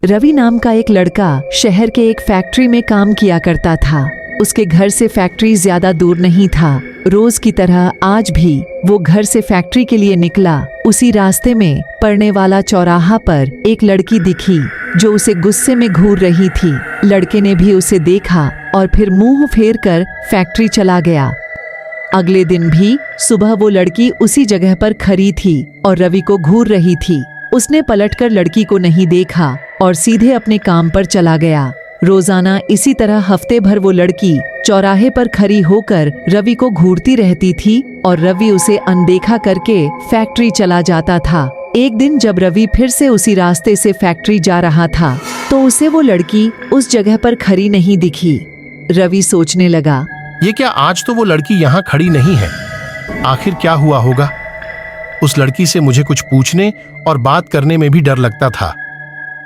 रवि नाम का एक लड़का शहर के एक फैक्ट्री में काम किया करता था। उसके घर से फैक्ट्री ज्यादा दूर नहीं था। रोज की तरह आज भी वो घर से फैक्ट्री के लिए निकला। उसी रास्ते में पड़ने वाला चौराहा पर एक लड़की दिखी जो उसे गुस्से में घूर रही थी। लड़के ने भी उसे देखा और फिर मुंह फेर कर फैक्ट्री चला गया। अगले दिन भी सुबह वो लड़की उसी जगह पर खड़ी थी और रवि को घूर रही थी। उसने पलटकर लड़की को नहीं देखा और सीधे अपने काम पर चला गया। रोजाना इसी तरह हफ्ते भर वो लड़की चौराहे पर खड़ी होकर रवि को घूरती रहती थी और रवि उसे अनदेखा करके फैक्ट्री चला जाता था। एक दिन जब रवि फिर से उसी रास्ते से फैक्ट्री जा रहा था तो उसे वो लड़की उस जगह पर खड़ी नहीं दिखी। रवि सोचने लगा, ये क्या आज तो वो लड़की यहाँ खड़ी नहीं है? आखिर क्या हुआ होगा? उस लड़की से मुझे कुछ पूछने और बात करने में भी डर लगता था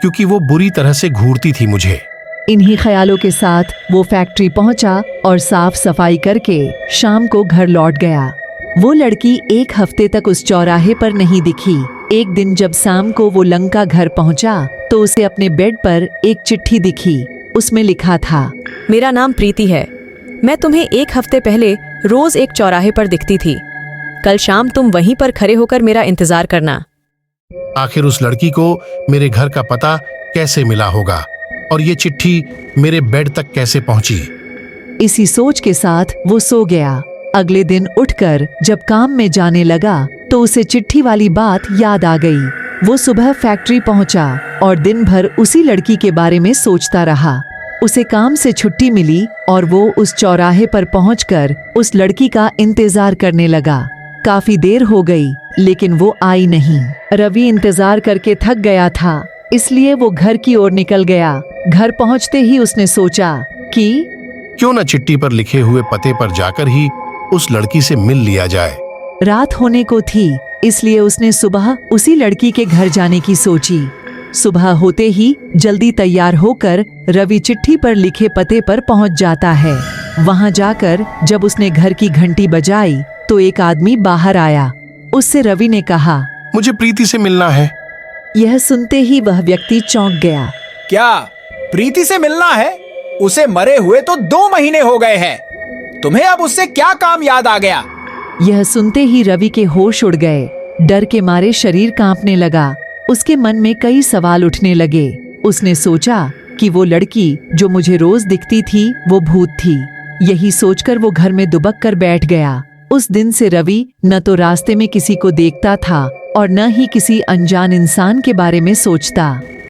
क्योंकि वो बुरी तरह से घूरती थी मुझे। इन्हीं ख्यालों के साथ वो फैक्ट्री पहुंचा और साफ सफाई करके शाम को घर लौट गया। वो लड़की एक हफ्ते तक उस चौराहे पर नहीं दिखी। एक दिन जब शाम को वो लंका घर पहुंचा तो उसे अपने बेड पर एक चिट्ठी दिखी। उसमें लिखा था, मेरा नाम प्रीति है। मैं तुम्हें एक हफ्ते पहले रोज एक चौराहे पर दिखती थी। कल शाम तुम वहीं पर खड़े होकर मेरा इंतजार करना। आखिर उस लड़की को मेरे घर का पता कैसे मिला होगा और ये चिट्ठी मेरे बेड तक कैसे पहुंची? इसी सोच के साथ वो सो गया। अगले दिन उठकर जब काम में जाने लगा तो उसे चिट्ठी वाली बात याद आ गई। वो सुबह फैक्ट्री पहुंचा और दिन भर उसी लड़की के बारे में सोचता रहा। उसे काम से छुट्टी मिली और वो उस चौराहे पर पहुंचकर उस लड़की का इंतजार करने लगा। काफी देर हो गई लेकिन वो आई नहीं। रवि इंतजार करके थक गया था, इसलिए वो घर की ओर निकल गया। घर पहुंचते ही उसने सोचा कि क्यों न चिट्ठी पर लिखे हुए पते पर जाकर ही उस लड़की से मिल लिया जाए। रात होने को थी, इसलिए उसने सुबह उसी लड़की के घर जाने की सोची। सुबह होते ही जल्दी तैयार होकर रवि चिट्ठी पर लिखे पते पर पहुंच जाता है। वहां जाकर जब उसने घर की घंटी बजाई तो एक आदमी बाहर आया। उससे रवि ने कहा, मुझे प्रीति से मिलना है। यह सुनते ही वह व्यक्ति चौंक गया। क्या प्रीति से मिलना है? उसे मरे हुए तो 2 महीने हो गए हैं। तुम्हें अब उससे क्या काम याद आ गया? यह सुनते ही रवि के होश उड़ गए। डर के मारे शरीर कांपने लगा। उसके मन में कई सवाल उठने लगे। उसने सोचा कि वो लड़की जो मुझे रोज दिखती थी वो भूत थी। यही सोचकर वो घर में दुबक कर बैठ गया। उस दिन से रवि न तो रास्ते में किसी को देखता था और न ही किसी अनजान इंसान के बारे में सोचता।